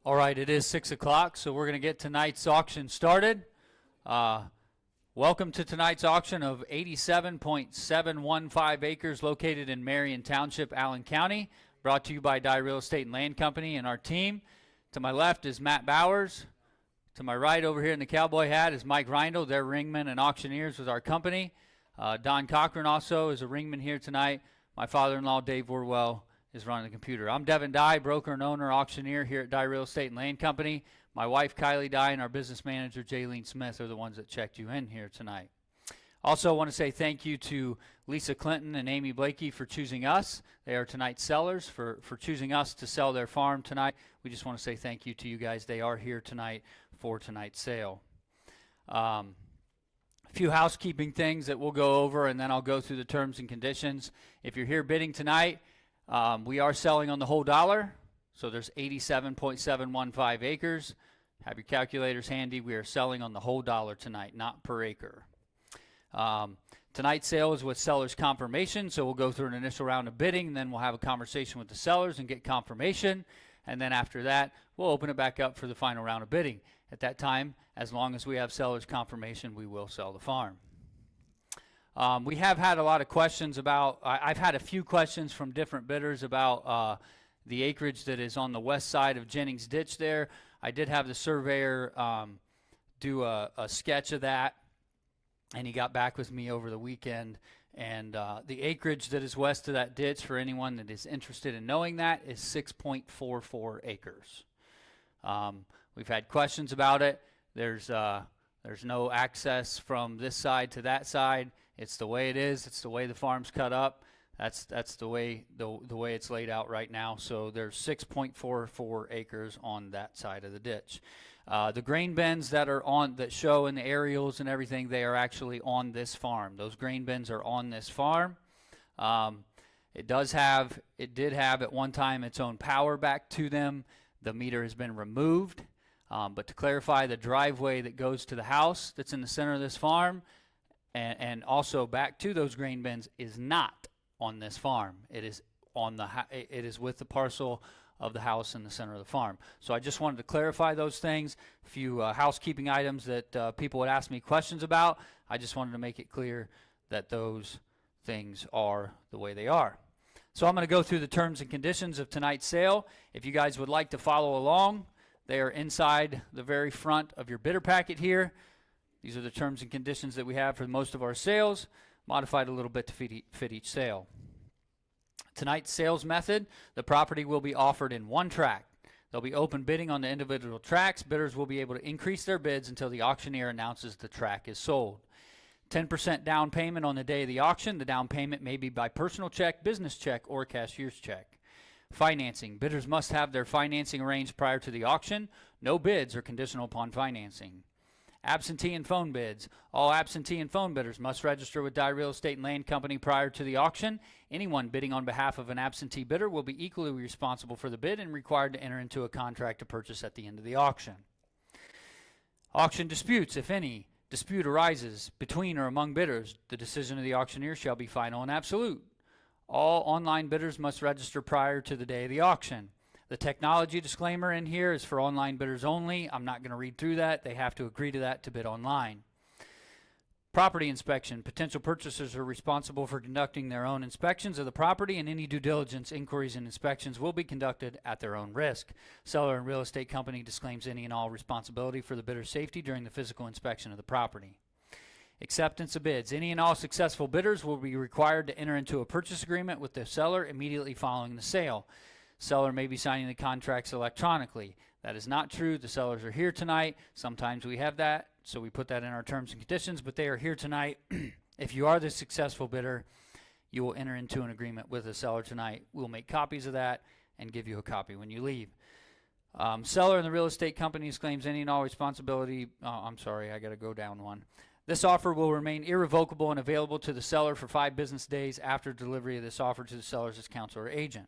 All right, it is 6 o'clock, so we're going to get tonight's auction started. Welcome to tonight's auction of 87.715 acres located in Marion Township, Allen County, brought to you by Dye Real Estate and Land Company and our team. To my left is Matt Bowers. To my right over here in the cowboy hat is Mike Reindl. They're ringmen and auctioneers with our company. Don Cochran also is a ringman here tonight. My father-in-law, Dave Orwell, is running the computer. I'm Devin Dye, broker and owner, auctioneer here at Dye Real Estate and Land Company. My wife, Kylie Dye, and our business manager, Jaylene Smith, are the ones that checked you in here tonight. Also, I want to say thank you to Lisa Clinton and Amy Blakey for choosing us. They are tonight's sellers, for choosing us to sell their farm tonight. We just want to say thank you to you guys. They are here tonight for tonight's sale. A few housekeeping things that we'll go over, and then I'll go through the terms and conditions. If you're here bidding tonight, we are selling on the whole dollar, so there's 87.715 acres. Have your calculators handy. We are selling on the whole dollar tonight, not per acre. Tonight's sale is with seller's confirmation, so we'll go through an initial round of bidding, and then we'll have a conversation with the sellers and get confirmation, and then after that, we'll open it back up for the final round of bidding. At that time, as long as we have seller's confirmation, we will sell the farm. We have had a lot of questions about, I've had a few questions from different bidders about the acreage that is on the west side of Jennings Ditch there. I did have the surveyor do a sketch of that, and he got back with me over the weekend. And the acreage that is west of that ditch, for anyone that is interested in knowing that, is 6.44 acres. We've had questions about it. There's no access from this side to that side. It's the way it is. It's the way the farm's cut up. That's the way it's laid out right now. So there's 6.44 acres on that side of the ditch. The grain bins that show in the aerials and everything, they are actually on this farm. Those grain bins are on this farm. It did have at one time its own power back to them. The meter has been removed. But to clarify, the driveway that goes to the house that's in the center of this farm and also back to those grain bins is not on this farm. It is with the parcel of the house in the center of the farm. So I just wanted to clarify those things. A few housekeeping items that people would ask me questions about. I just wanted to make it clear that those things are the way they are. So I'm going to go through the terms and conditions of tonight's sale. If you guys would like to follow along, they are inside the very front of your bidder packet here. These are the terms and conditions that we have for most of our sales, modified a little bit to fit each sale. Tonight's sales method, the property will be offered in one tract. There'll be open bidding on the individual tracts. Bidders will be able to increase their bids until the auctioneer announces the tract is sold. 10% down payment on the day of the auction. The down payment may be by personal check, business check, or cashier's check. Financing. Bidders must have their financing arranged prior to the auction. No bids are conditional upon financing. Absentee and phone bids. All absentee and phone bidders must register with Dye Real Estate and Land Company prior to the auction. Anyone bidding on behalf of an absentee bidder will be equally responsible for the bid and required to enter into a contract to purchase at the end of the auction. Auction disputes. If any dispute arises between or among bidders, the decision of the auctioneer shall be final and absolute. All online bidders must register prior to the day of the auction. The technology disclaimer in here is for online bidders only. I'm not going to read through that. They have to agree to that to bid online. Property inspection. Potential purchasers are responsible for conducting their own inspections of the property, and any due diligence, inquiries, and inspections will be conducted at their own risk. Seller and real estate company disclaims any and all responsibility for the bidder's safety during the physical inspection of the property. Acceptance of bids. Any and all successful bidders will be required to enter into a purchase agreement with the seller immediately following the sale. Seller may be signing the contracts electronically. That is not true. The sellers are here tonight. Sometimes we have that, so we put that in our terms and conditions, but they are here tonight. If you are the successful bidder, you will enter into an agreement with the seller tonight. We'll make copies of that and give you a copy when you leave. Seller and the real estate company claims any and all responsibility. I'm sorry, I got to go down one. This offer will remain irrevocable and available to the seller for 5 business days after delivery of this offer to the seller's counsel or agent.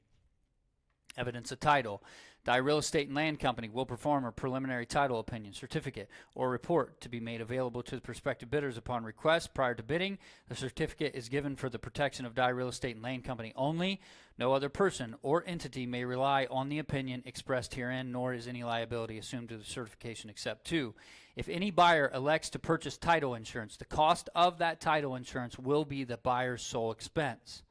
Evidence of title. Dye Real Estate and Land Company will perform a preliminary title opinion, certificate, or report to be made available to the prospective bidders upon request prior to bidding. The certificate is given for the protection of Dye Real Estate and Land Company only. No other person or entity may rely on the opinion expressed herein, nor is any liability assumed to the certification except 2. If any buyer elects to purchase title insurance, the cost of that title insurance will be the buyer's sole expense.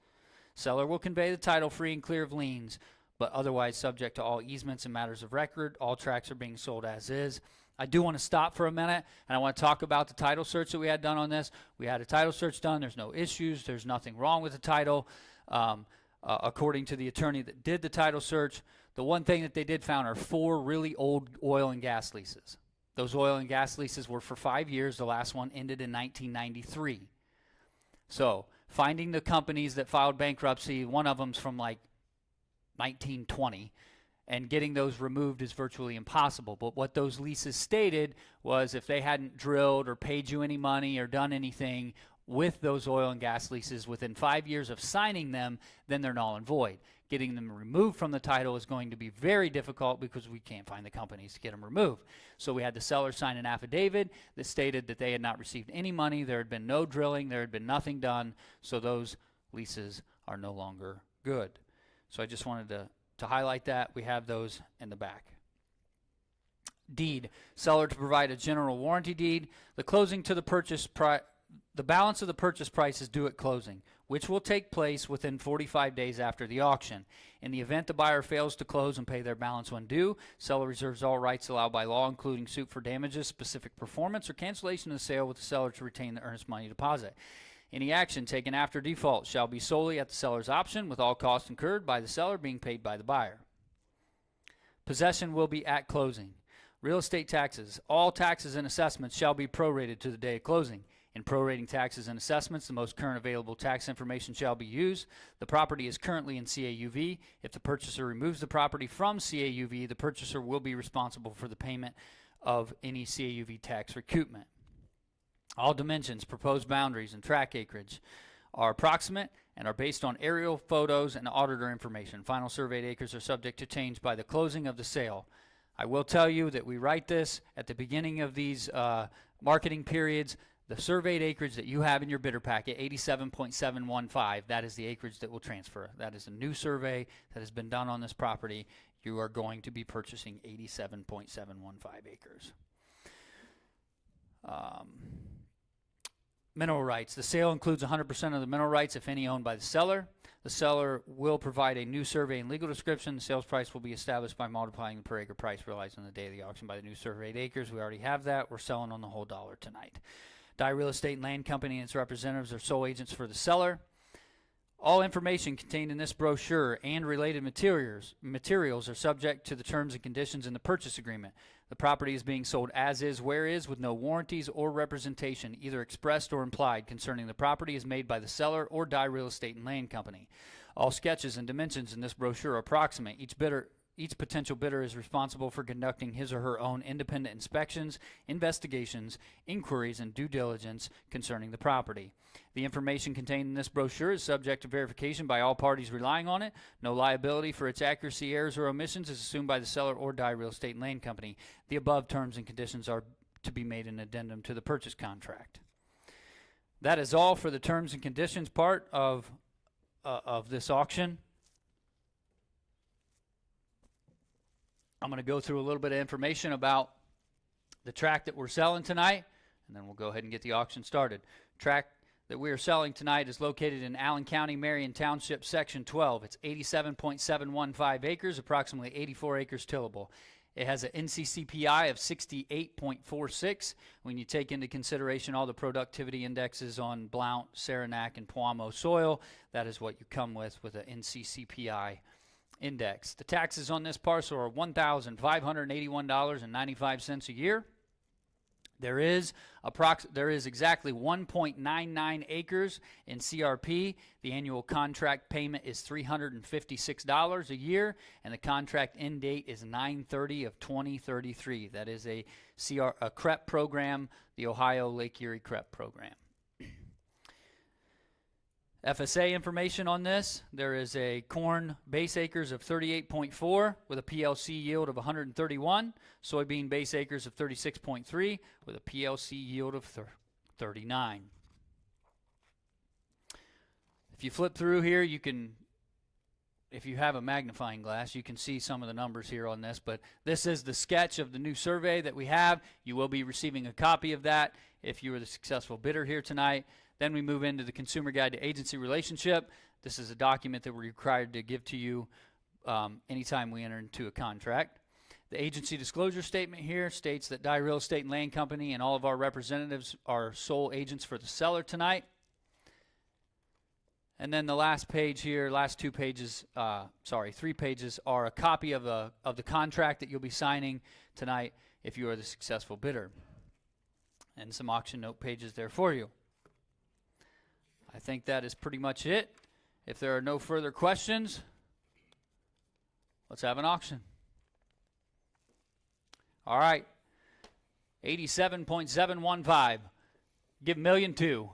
Seller will convey the title free and clear of liens, but otherwise subject to all easements and matters of record. All tracts are being sold as is. I do want to stop for a minute, and I want to talk about the title search that we had done on this. We had a title search done. There's no issues. There's nothing wrong with the title. According to the attorney that did the title search, the one thing that they did found are 4 really old oil and gas leases. Those oil and gas leases were for 5 years. The last one ended in 1993. So finding the companies that filed bankruptcy, one of them's from like 1920, and getting those removed is virtually impossible. But what those leases stated was if they hadn't drilled or paid you any money or done anything with those oil and gas leases within 5 years of signing them, then they're null and void. Getting them removed from the title is going to be very difficult because we can't find the companies to get them removed. So we had the seller sign an affidavit that stated that they had not received any money, there had been no drilling, there had been nothing done, so those leases are no longer good. So I just wanted to highlight that. We have those in the back. Deed. Seller to provide a general warranty deed. The closing to the purchase price. The balance of the purchase price is due at closing, which will take place within 45 days after the auction. In the event the buyer fails to close and pay their balance when due, seller reserves all rights allowed by law, including suit for damages, specific performance, or cancellation of the sale, with the seller to retain the earnest money deposit. Any action taken after default shall be solely at the seller's option, with all costs incurred by the seller being paid by the buyer. Possession will be at closing. Real estate taxes. All taxes and assessments shall be prorated to the day of closing. In prorating taxes and assessments, the most current available tax information shall be used. The property is currently in CAUV. If the purchaser removes the property from CAUV, the purchaser will be responsible for the payment of any CAUV tax recoupment. All dimensions, proposed boundaries, and tract acreage are approximate and are based on aerial photos and auditor information. Final surveyed acres are subject to change by the closing of the sale. I will tell you that we write this at the beginning of these marketing periods. The surveyed acreage that you have in your bidder packet, 87.715, that is the acreage that will transfer. That is a new survey that has been done on this property. You are going to be purchasing 87.715 acres. Mineral rights. The sale includes 100% of the mineral rights, if any, owned by the seller. The seller will provide a new survey and legal description. The sales price will be established by multiplying the per acre price realized on the day of the auction by the new surveyed acres. We already have that. We're selling on the whole dollar tonight. Dye Real Estate and Land Company and its representatives are sole agents for the seller. All information contained in this brochure and related materials are subject to the terms and conditions in the purchase agreement. The property is being sold as is, where is, with no warranties or representation, either expressed or implied, concerning the property is made by the seller or Dye Real Estate and Land Company. All sketches and dimensions in this brochure are approximate. Each potential bidder is responsible for conducting his or her own independent inspections, investigations, inquiries, and due diligence concerning the property. The information contained in this brochure is subject to verification by all parties relying on it. No liability for its accuracy, errors, or omissions is assumed by the seller or Dye Real Estate and Land Company. The above terms and conditions are to be made an addendum to the purchase contract. That is all for the terms and conditions part of this auction. I'm going to go through a little bit of information about the tract that we're selling tonight, and then we'll go ahead and get the auction started. Tract that we are selling tonight is located in Allen County, Marion Township, Section 12. It's 87.715 acres, approximately 84 acres tillable. It has an NCCPI of 68.46. When you take into consideration all the productivity indexes on Blount, Saranac, and Poimo soil, that is what you come with an NCCPI index. The taxes on this parcel are $1,581.95 a year. There is exactly 1.99 acres in CRP. The annual contract payment is $356 a year, and the contract end date is 9/30 of 2033. That is a CREP program, the Ohio Lake Erie CREP program. FSA information on this. There is a corn base acres of 38.4 with a PLC yield of 131, soybean base acres of 36.3 with a PLC yield of 39. If you flip through here, you can, if you have a magnifying glass, you can see some of the numbers here on this, but this is the sketch of the new survey that we have. You will be receiving a copy of that if you were the successful bidder here tonight. Then we move into the Consumer Guide to Agency Relationship. This is a document that we're required to give to you anytime we enter into a contract. The agency disclosure statement here states that Dye Real Estate and Land Company and all of our representatives are sole agents for the seller tonight. And then the last page here, last 3 pages are a copy of the contract that you'll be signing tonight if you are the successful bidder. And some auction note pages there for you. I think that is pretty much it. If there are no further questions, let's have an auction. All right, 87.715. Give $1,200,000.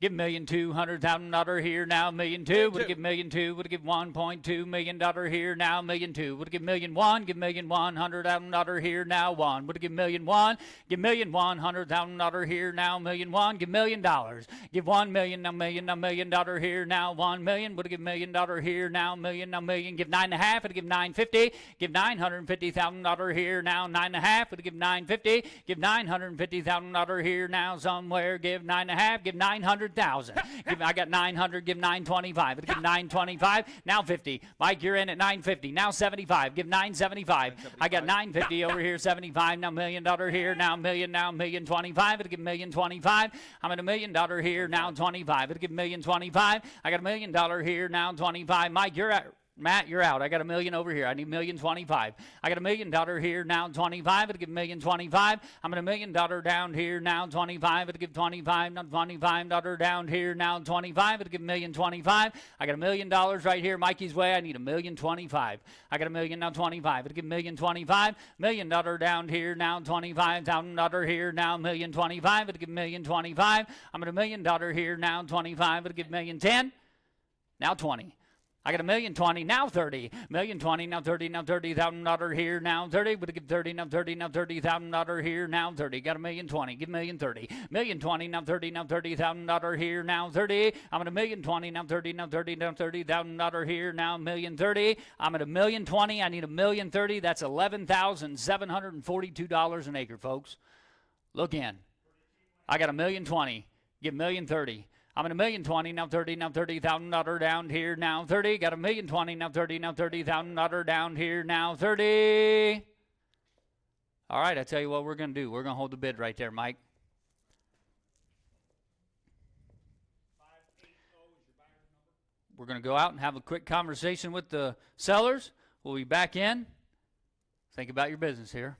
Give $1,200,000 here now, $1,200,000. Would give $1,200,000. Would give $1.2 million here now, $1,200,000. Would give $1,100,000. Give $1,100,000 here now, $1. Would give $1,100,000. Give $1,100,000 here now, $1,100,000. Give $1,000,000. Give $1,000,000 now, $1,000,000 here now, $1,000,000. Would give $1,000,000 here now, $1,000,000 now, $1,000,000. Give $9.5. Would give $950,000. Give $950,000 here now, $9.5. Would give $950,000. Give $950,000 here now somewhere. Give $9.5. Give $900,000. I got $900,000. Give $925,000. Would give $925,000. Now $50,000. Mike, you're in at $950,000. Now $75,000. Give $975,000. I got $950,000 over here. $75,000. Now $1,000,000 here. Now $1,000,000. Now $1,025,000. Would give $1,025,000. I'm at $1,000,000 here. Now $25,000. Would give $1,025,000. I got $1,000,000 here. Now $25,000. Mike, you're at. Matt, you're out. I got $1,000,000 over here. I need $1,025,000. I got $1,000,000 here now, 25. It'll give $1,025,000. I'm at $1,000,000 down here now, 25. It'll give 25. Now $25 down here now, 25. It'll give $1,025,000. I got $1,000,000 right here, Mikey's way. I need $1,025,000. I got $1,000,000 now, 25. It'll give $1,025,000. $1,000,000 down here now, 25,000 here now, $1,025,000. It'll give $1,025,000. I'm at $1,000,000 here now, 25. It'll give $1,010,000. Now 20. I got $1,020,000 now 30. $1,020,000 now 30. Now $30,000 here now 30. Would give 30 now 30 now $30,000 here now 30. Got $1,020,000. Give $1,030,000. $1,020,000 now 30 now $30,000 here now 30. I'm at $1,020,000 now 30 now 30 now $30,000 here now $1,030,000. I'm at $1,020,000. I need $1,030,000. That's $11,742 an acre, folks. Look in. I got $1,020,000. Give $1,030,000. I'm at $1,020,000 now 30 now $30,000 down here now 30. Got $1,020,000 now 30 now $30,000 down here now 30. All right, I tell you what we're going to do. We're going to hold the bid right there, Mike. 580 is your buyer's number. We're going to go out and have a quick conversation with the sellers. We'll be back in. Think about your business here.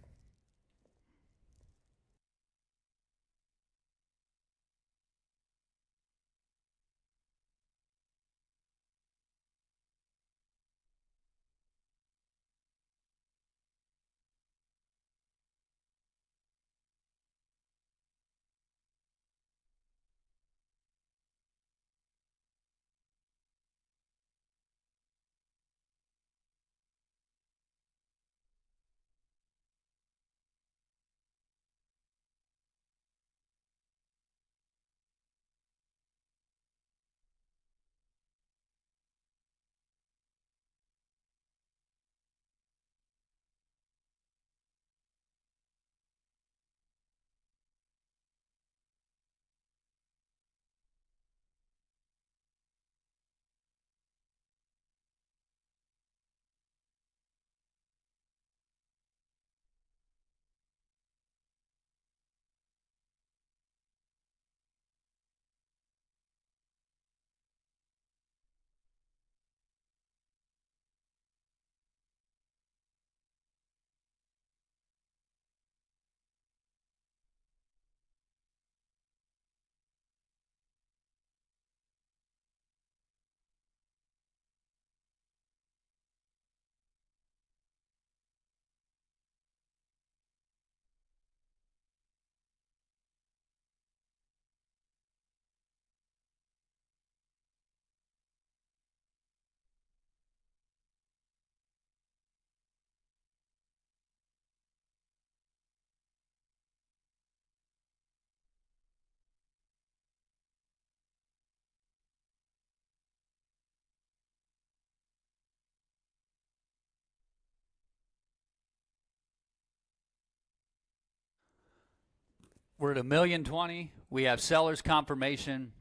We're at $1,020,000. We have seller's confirmation.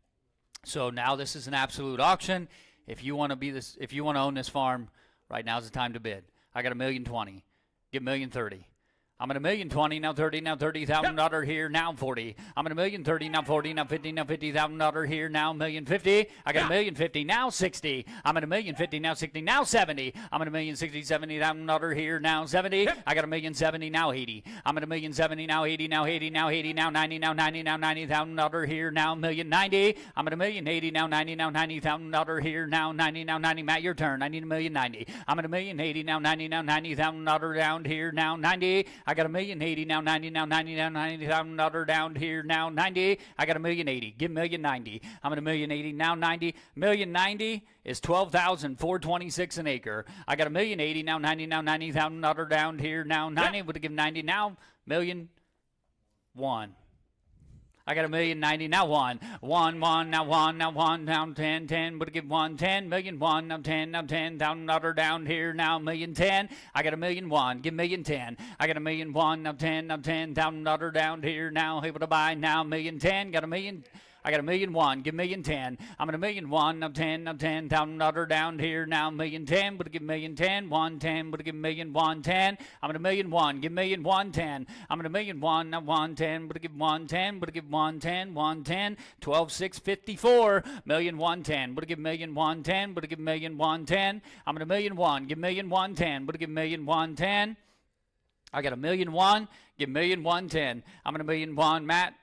So now this is an absolute auction. If you want to own this farm, right now is the time to bid. I got $1,020,000. Give $1,030,000. I'm at $1,020,000, now 30, now $30,000 here, now 40. I'm at $1,030,000, now 40, now 50, now $50,000 here, now $1,050,000. I got $1,050,000, now 60. I'm at $1,050,000, now 60, now 70. I'm at $1,060,000, $70,000 here, now 70. I got $1,070,000, now 80. I'm at $1,070,000, now 80, now 80, now 80, now 90, now 90, now $90,000 here, now $1,090,000. I'm at $1,080,000, now 90, now $90,000 here, now 90, now 90. Matt, your turn. I need $1,090,000. I'm at $1,080,000, now 90, now $90,000 down here, now 90. I got $1,080,000, now 90, now 90, now $90,000 down here, now 90. I got $1,080,000. Give $1,090,000. I'm at $1,080,000, now 90. $1,090,000 is $12,426 an acre. I got $1,080,000, now 90, now $90,000 down here, now 90. Would give 90, now $1,001,000. I got $1,090,000, now one, now 10, 10, would give 110, $1,001,000, now 10, now $10,000 down here, now $1,010,000. I got $1,001,000, give $1,010,000. I got $1,001,000, now 10, now $10,000 down here, now able to buy, now $1,010,000, got $1,000,000. I got $1,001,000, give $1,010,000. I'm at $1,001,000, now 10, now $10,000 down here, now $1,010,000, would give $1,010,000, 110, would give $1,010,000. I'm at $1,001,000, give $1,001,010. I'm at $1,001,000, now 110, would give 110, would give 110, 110, 12,654, $1,001,010, would give $1,001,010, would give $1,001,010. I'm at $1,001,000, give $1,001,010, would give $1,001,010. I got $1,001,000, give $1,001,010. I'm at $1,001,000, Matt.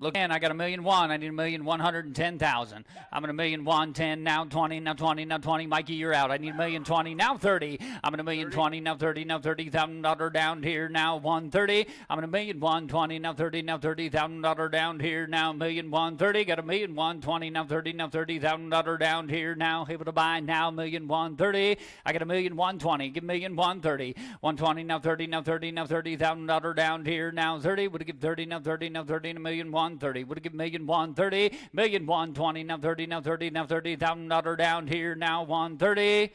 Look, man, I got $1,001,000. I need $1,110,000. I'm at $1,110,000, now 20, now 20, now 20. Mikey, you're out. I need $1,020,000, now 30. I'm at $1,020,000, now 30, now $30,000 down here, now 130. I'm at $1,120,000, now 30, now $30,000 down here, now $1,130,000. Got $1,120,000, now 30, now $30,000 down here, now able to buy, now $1,130,000. I got $1,120,000. Give $1,130,000. 120, now 30, now 30, now $30,000 down here, now 30. Would give 30, now 30, now 30, $1,130,000. Would give $1,130,000, $1,120,000, now 30, now 30, now $30,000 down here, now 130.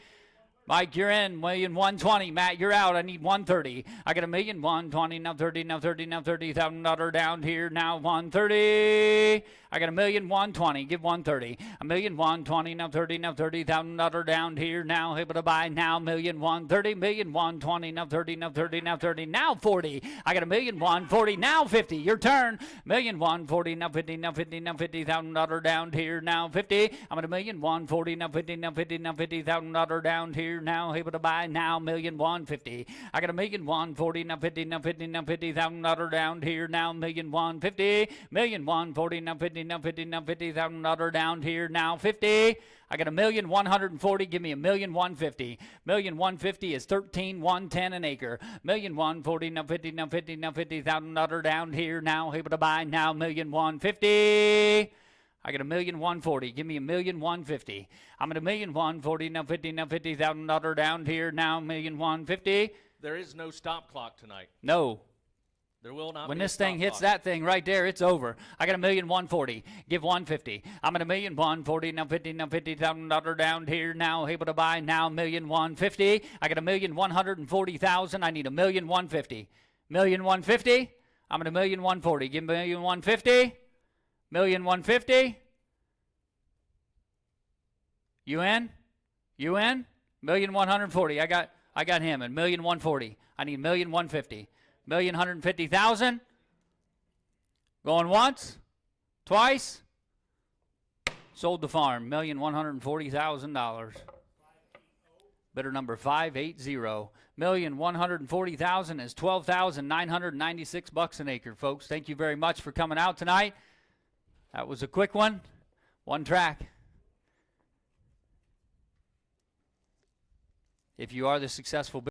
Mike, you're in. $1,120,000. Matt, you're out. I need $130,000. I got $1,120,000, now 30, now 30, now $30,000 down here, now 130. I got $1,120,000. Give $130,000. $1,120,000, now 30, now $30,000 down here, now able to buy, now $1,130,000, $1,120,000, now 30, now 30, now 30, now 40. I got $1,140,000, now 50. Your turn. $1,140,000, now 50, now 50, now $50,000 down here, now 50. I'm at $1,140,000, now 50, now 50, now $50,000 down here, now able to buy, now $1,150,000. I got $1,140,000, now 50, now 50, now $50,000 down here, now $1,150,000, $1,140,000, now 50, now 50, now $50,000 down here, now 50. I got $1,140,000. Give me $1,150,000. $1,150,000 is $13,110 an acre. $1,140,000, now 50, now 50, now $50,000 down here, now able to buy, now $1,150,000. I got $1,140,000. Give me $1,150,000. I'm at $1,140,000, now 50, now $50,000 down here, now $1,150,000. There is no stop clock tonight. No. There will not when be this thing hits that thing right there, it's over. I got $1,140,000. Give $150,000. I'm at $1,140,000, now 50, now $50,000 down here, now able to buy, now $1,150,000. I got $1,140,000. I need $1,150,000. $1,150,000. I'm at $1,140,000. Give $1,150,000. $1,150,000. You in? You in? $1,140,000. I got him at $1,140,000. I need $1,150,000. $1,150,000. Going once, twice. Sold the farm. $1,140,000. Bidder number 580. $1,140,000 is $12,996 an acre, folks. Thank you very much for coming out tonight. That was a quick one. One track. If you are the successful